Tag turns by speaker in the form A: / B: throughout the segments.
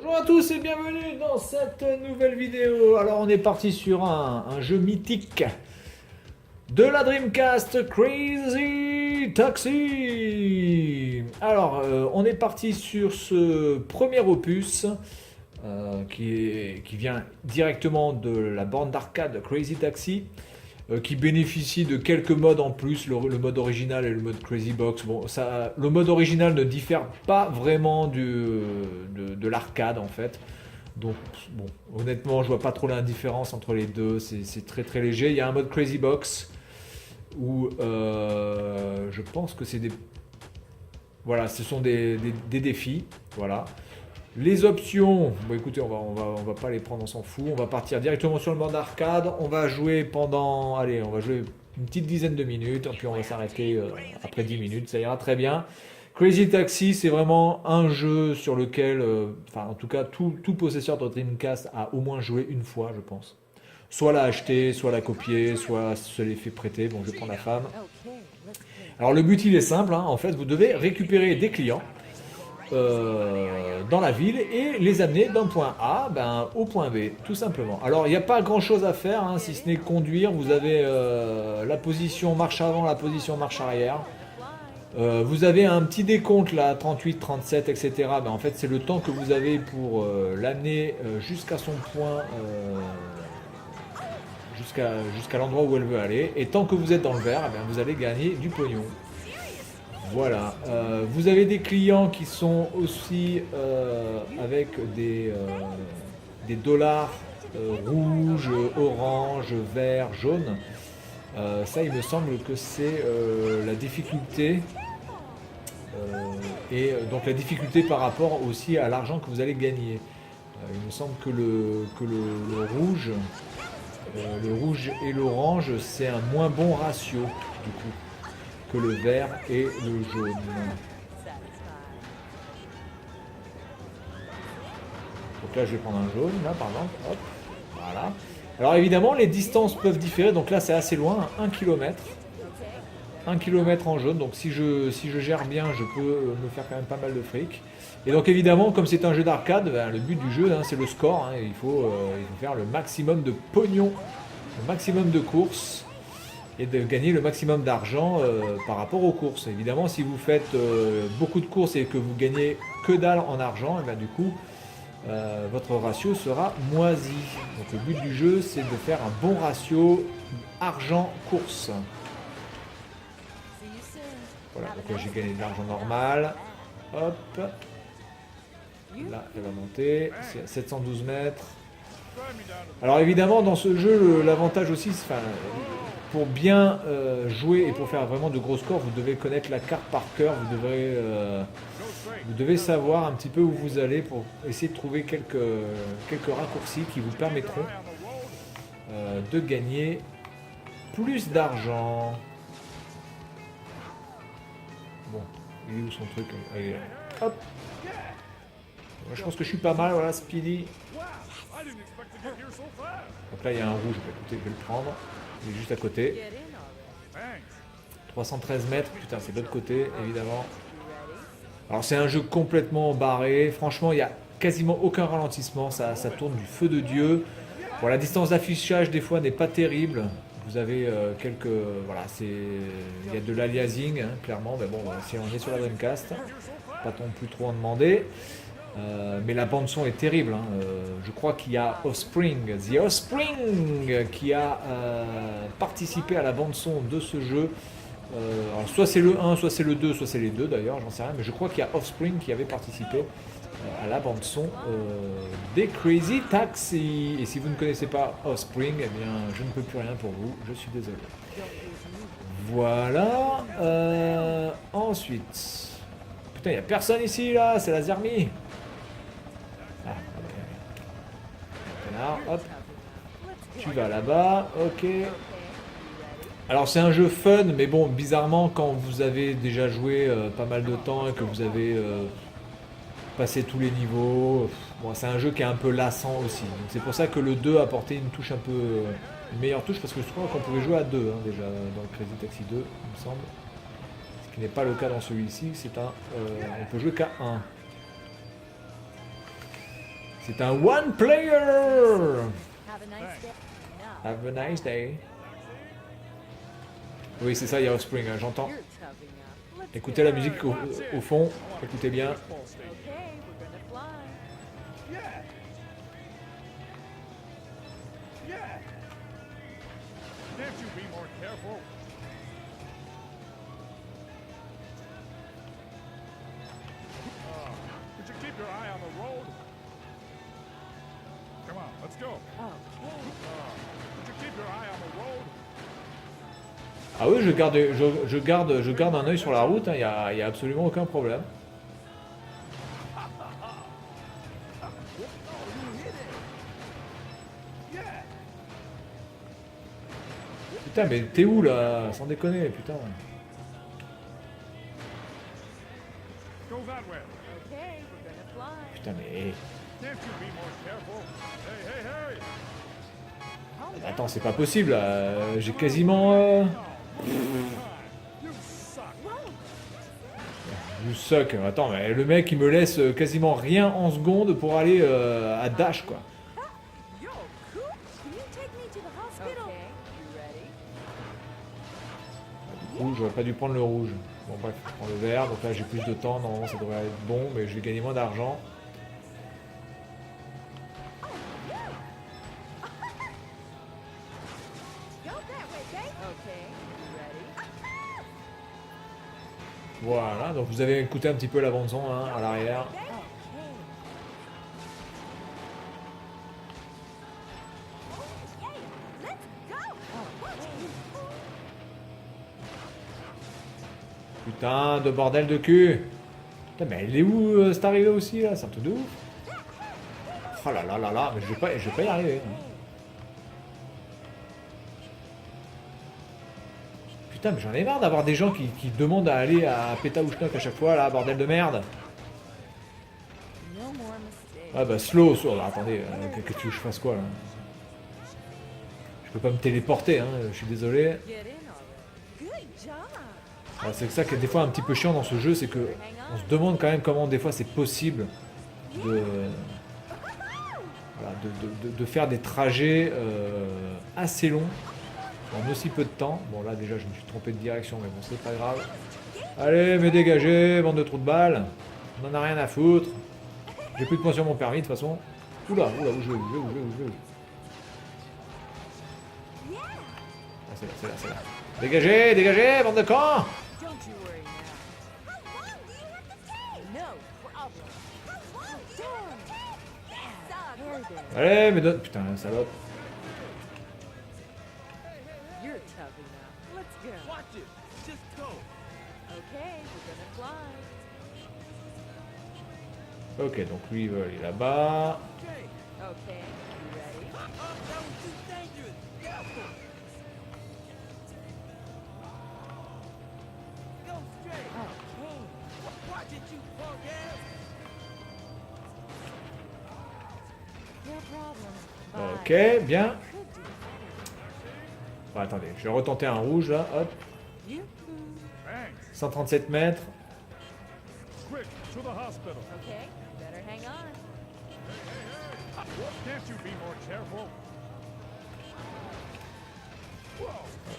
A: Bonjour à tous et bienvenue dans cette nouvelle vidéo. Alors on est parti sur un jeu mythique de la Dreamcast, Crazy Taxi. Alors on est parti sur ce premier opus qui vient directement de la borne d'arcade Crazy Taxi, qui bénéficie de quelques modes en plus, le mode original et le mode Crazy Box. Bon, le mode original ne diffère pas vraiment de l'arcade en fait. Donc, bon, honnêtement, je vois pas trop l'indifférence entre les deux. C'est très très léger. Il y a un mode Crazy Box où je pense que c'est des. Voilà, ce sont des défis. Voilà. Les options, bon écoutez, on va pas les prendre, on s'en fout. On va partir directement sur le mode arcade. On va jouer pendant, allez, on va jouer une petite dizaine de minutes, puis on va s'arrêter après 10 minutes, ça ira très bien. Crazy Taxi, c'est vraiment un jeu sur lequel, enfin en tout cas, tout possesseur de Dreamcast a au moins joué une fois, je pense. Soit l'a acheté, soit l'a copié, soit se l'est fait prêter. Bon, je prends la femme. Alors le but, il est simple, hein. En fait, vous devez récupérer des clients dans la ville et les amener d'un point A au point B, tout simplement. Alors il n'y a pas grand chose à faire, hein, si ce n'est conduire. Vous avez la position marche avant, la position marche arrière. Vous avez un petit décompte là, 38, 37, etc. En fait, c'est le temps que vous avez pour l'amener jusqu'à son point, jusqu'à l'endroit où elle veut aller. Et tant que vous êtes dans le vert, vous allez gagner du pognon. Voilà. Vous avez des clients qui sont aussi avec des dollars rouges, orange, vert, jaune. Ça, il me semble que c'est la difficulté. Donc la difficulté par rapport aussi à l'argent que vous allez gagner. Il me semble que le rouge et l'orange, c'est un moins bon ratio du coup que le vert et le jaune. Donc là, je vais prendre un jaune, là par exemple. Hop, voilà. Alors évidemment, les distances peuvent différer. Donc là, c'est assez loin, 1 km. 1 km en jaune. Donc si je gère bien, je peux me faire quand même pas mal de fric. Et donc évidemment, comme c'est un jeu d'arcade, le but du jeu, c'est le score. Il faut faire le maximum de pognon, le maximum de courses, et de gagner le maximum d'argent par rapport aux courses. Évidemment, si vous faites beaucoup de courses et que vous gagnez que dalle en argent, du coup, votre ratio sera moisi. Donc le but du jeu, c'est de faire un bon ratio argent-course. Voilà, donc j'ai gagné de l'argent normal. Hop. Là, elle va monter. C'est 712 mètres. Alors évidemment, dans ce jeu, l'avantage aussi, pour bien jouer et pour faire vraiment de gros scores, vous devez connaître la carte par cœur. Vous devez savoir un petit peu où vous allez pour essayer de trouver quelques raccourcis qui vous permettront de gagner plus d'argent. Bon, il est où son truc? Allez, hop. Je pense que je suis pas mal, voilà, Speedy. Donc là, il y a un rouge, écoutez, je vais le prendre. Il est juste à côté. 313 mètres, putain, c'est de l'autre côté, évidemment. Alors, c'est un jeu complètement barré. Franchement, il n'y a quasiment aucun ralentissement. Ça tourne du feu de Dieu. Bon, la distance d'affichage, des fois, n'est pas terrible. Vous avez quelques. Voilà, il y a de l'aliasing, clairement. Mais bon, si on est sur la Dreamcast, pas non plus trop en demander. Mais la bande son est terrible. Je crois qu'il y a The Offspring, qui a participé à la bande son de ce jeu. Alors soit c'est le 1, soit c'est le 2, soit c'est les deux d'ailleurs, j'en sais rien. Mais je crois qu'il y a Offspring qui avait participé à la bande son des Crazy Taxi. Et si vous ne connaissez pas Offspring, eh bien je ne peux plus rien pour vous. Je suis désolé. Voilà. Ensuite. Putain, il n'y a personne ici là, c'est la Zermi. Hop, tu vas là-bas, ok. Alors c'est un jeu fun, mais bon, bizarrement, quand vous avez déjà joué pas mal de temps et que vous avez passé tous les niveaux, bon, c'est un jeu qui est un peu lassant aussi. Donc c'est pour ça que le 2 a apporté une touche un peu, une meilleure touche, parce que je crois qu'on pouvait jouer à 2 déjà dans le Crazy Taxi 2, il me semble. Ce qui n'est pas le cas dans celui-ci, on peut jouer qu'à 1. C'est un one player.
B: Have a nice day. Now,
A: Have a nice day. Oui, c'est ça, il y a Offspring, hein, j'entends.
B: you're toughing up. Let's
A: Écoutez la musique au fond, écoutez bien.
B: Okay, we're gonna fly.
C: Yeah. Yeah. Can't you be more careful? Could you keep your eye on the road? Come on, let's go.
B: Okay.
C: Could you keep your eye on the road?
A: Ah oui, je garde un œil sur la route, il n'y a absolument aucun problème.
C: Yeah.
A: Putain, mais t'es où là? Sans déconner, putain.
C: Go that way.
B: Okay, we're gonna fly.
A: Putain, mais.
C: Can't you be more careful? Hey, hey, hey!
B: Calm down.
A: Attends, c'est pas possible là. J'ai quasiment.
C: You suck.
A: You suck. Attends, mais le mec il me laisse quasiment rien en seconde pour aller à Dash quoi.
B: Yo, cool. Can you take me to the hospital? Okay, you ready?
A: Du coup, j'aurais pas dû prendre le rouge. Bon, bref, je prends le vert. Donc là, j'ai plus de temps. Normalement, ça devrait être bon, mais je vais gagner moins d'argent.
B: Go that way, babe. Okay, you ready?
A: Voilà, donc vous avez écouté un petit peu la bande-son hein, à l'arrière.
B: Okay.
A: Putain de bordel de cul. Putain, mais elle est où cette arrivée aussi là? C'est un truc de ouf. Oh là là là là, mais je vais pas y arriver. hein. Putain, mais j'en ai marre d'avoir des gens qui demandent à aller à Pétaouchnok à chaque fois là, bordel de merde.
B: No more mistakes.
A: Ah bah slow, slow. Attendez, qu'est-ce que tu veux que je fasse quoi là? Je peux pas me téléporter, hein, je suis désolé.
B: Get in already. Good job.
A: Alors, c'est ça qui est des fois un petit peu chiant dans ce jeu, c'est que on se demande quand même comment des fois c'est possible de, voilà, de faire des trajets assez longs en aussi peu de temps. Bon là déjà je me suis trompé de direction, mais bon c'est pas grave. Allez, me dégagez, bande de trous de balles. On en a rien à foutre. J'ai plus de points sur mon permis de toute façon. Oula, oula, où je vais, où je vais, où je vais, où je vais. Ah, c'est là, c'est là, c'est là. Dégagez, dégagez, bande de cons!
B: Don't you worry now. How long do you have to take? No problem. How long do you have to take? Yeah. There, there.
A: Allez, mais donne... Putain, salope.
B: You're tough enough. Let's go.
C: Watch it. Just go.
B: Okay, we're gonna fly.
A: Ok, donc lui il veut aller là-bas.
C: Okay.
B: Okay, you ready?
C: That was too dangerous. Careful. Go straight.
B: Okay.
C: Watch it, you punk ass.
B: No problem.
A: Ok, bien.
B: Could do better.
A: Bon, attendez, je vais retenter un rouge là, hop.
B: Yoo-hoo.
C: Thanks.
A: 137 mètres.
C: Quick, to the hospital.
B: Okay, better hang on.
C: Can't you be more careful?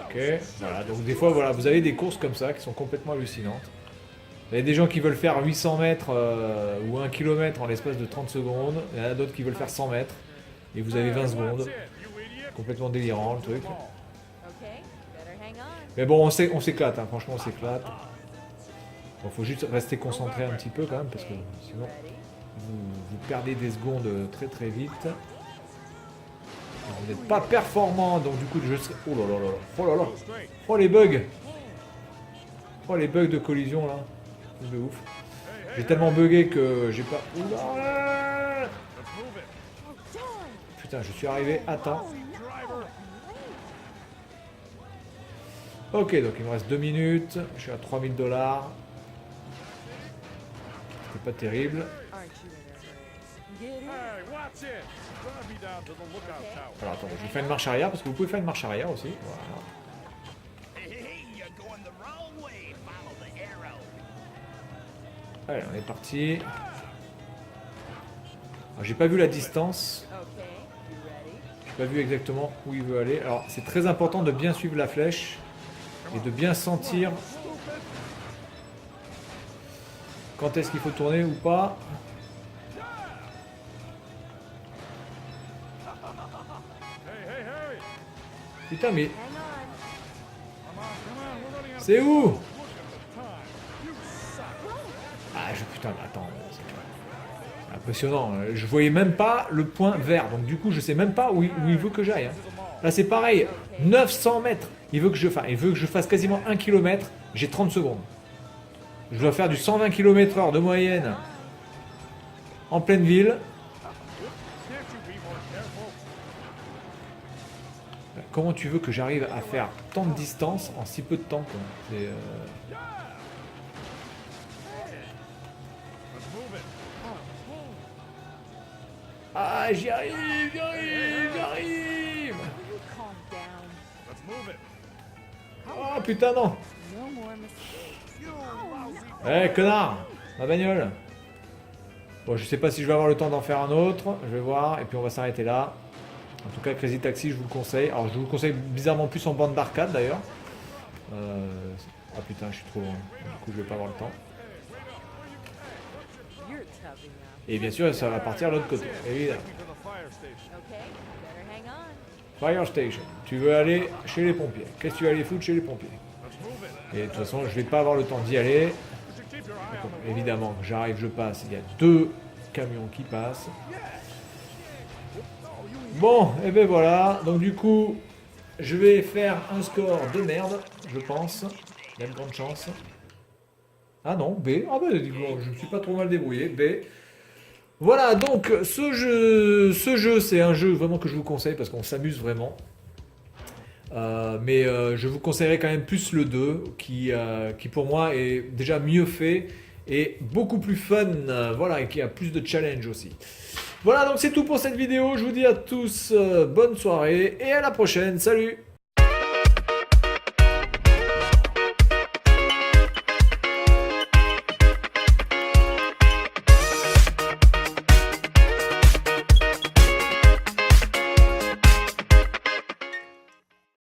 A: Ok, voilà, donc des fois voilà, vous avez des courses comme ça qui sont complètement hallucinantes. Il y a des gens qui veulent faire 800 mètres ou 1 km en l'espace de 30 secondes. Il y en a d'autres qui veulent faire 100 mètres. Et vous avez 20 secondes.
C: That's it, you idiot.
A: Complètement délirant le truc.
B: Okay, better hang on.
A: Mais bon, on s'éclate, hein, franchement on s'éclate. Bon, faut juste rester concentré un petit peu quand même parce que sinon
B: Ready?
A: vous perdez des secondes très très vite. Vous n'êtes pas performant, donc du coup je serai... Oh là là là, oh là là,
C: Go straight.
A: oh les bugs. Oh les bugs de collision là, c'est de ouf. J'ai tellement bugué que j'ai pas... Ouh là là.
C: Let's move it.
B: Oh, darn.
A: Putain, je suis arrivé à temps.
C: Driver.
A: Ok, donc il me reste 2 minutes, je suis à 3000 $. C'est pas terrible.
B: Aren't you in a hurry? Get in.
C: Hey, watch it. Drive me down to the lookout tower.
A: Alors attendez, je vais faire une marche arrière parce que vous pouvez faire une marche arrière aussi. Voilà.
D: Hey, you're going the wrong way. Follow the arrow.
A: Allez, on est parti. Alors, j'ai pas vu la distance.
B: Okay, you ready?
A: J'ai pas vu exactement où il veut aller. Alors c'est très important de bien suivre la flèche et de bien sentir quand est-ce qu'il faut tourner ou pas.
C: Hey, hey, hey!
A: Putain mais
B: Hang on.
C: Come on, we're running out of
A: c'est où?
C: look at the time. You suck.
A: Ah putain mais attends, c'est impressionnant. Je voyais même pas le point vert, donc du coup je sais même pas où il veut que j'aille. Hein. Là c'est pareil, 900 mètres. Il veut que je fasse quasiment 1 km. J'ai 30 secondes. Je dois faire du 120 km/h de moyenne en pleine ville.
C: Can't you be more careful?
A: Comment tu veux que j'arrive à faire tant de distance en si peu de temps quoi. C'est,
C: Let's move it.
A: Ah j'y arrive.
B: You calm down.
C: Let's move it.
A: Oh putain non.
B: No more mistakes.
C: You lousy.
A: Eh connard, ma bagnole. Bon je sais pas si je vais avoir le temps d'en faire un autre. Je vais voir et puis on va s'arrêter là. En tout cas Crazy Taxi je vous le conseille. Alors je vous le conseille bizarrement plus en bande d'arcade d'ailleurs. Ah putain je suis trop loin. Du coup je vais pas avoir le temps.
B: You're tough enough.
A: Et bien sûr ça va partir de l'autre côté. Évidemment.
C: To the fire station.
B: Okay, better hang on.
A: Fire Station. Tu veux aller chez les pompiers. Qu'est-ce que tu vas aller foutre chez les pompiers?
C: Let's move it.
A: Et de toute façon, je vais pas avoir le temps d'y aller.
C: You should keep your eye on the road.
A: Évidemment, j'arrive, je passe. Il y a 2 camions qui passent. Bon, et ben voilà. Donc du coup, je vais faire un score de merde, je pense. Il y a de grandes chances. Ah non, B. Ah ben, je me suis pas trop mal débrouillé. B. Voilà, donc ce jeu, c'est un jeu vraiment que je vous conseille parce qu'on s'amuse vraiment. Mais je vous conseillerais quand même plus le 2 qui pour moi est déjà mieux fait et beaucoup plus fun, voilà, et qui a plus de challenge aussi. Voilà, donc c'est tout pour cette vidéo. Je vous dis à tous bonne soirée et à la prochaine. Salut!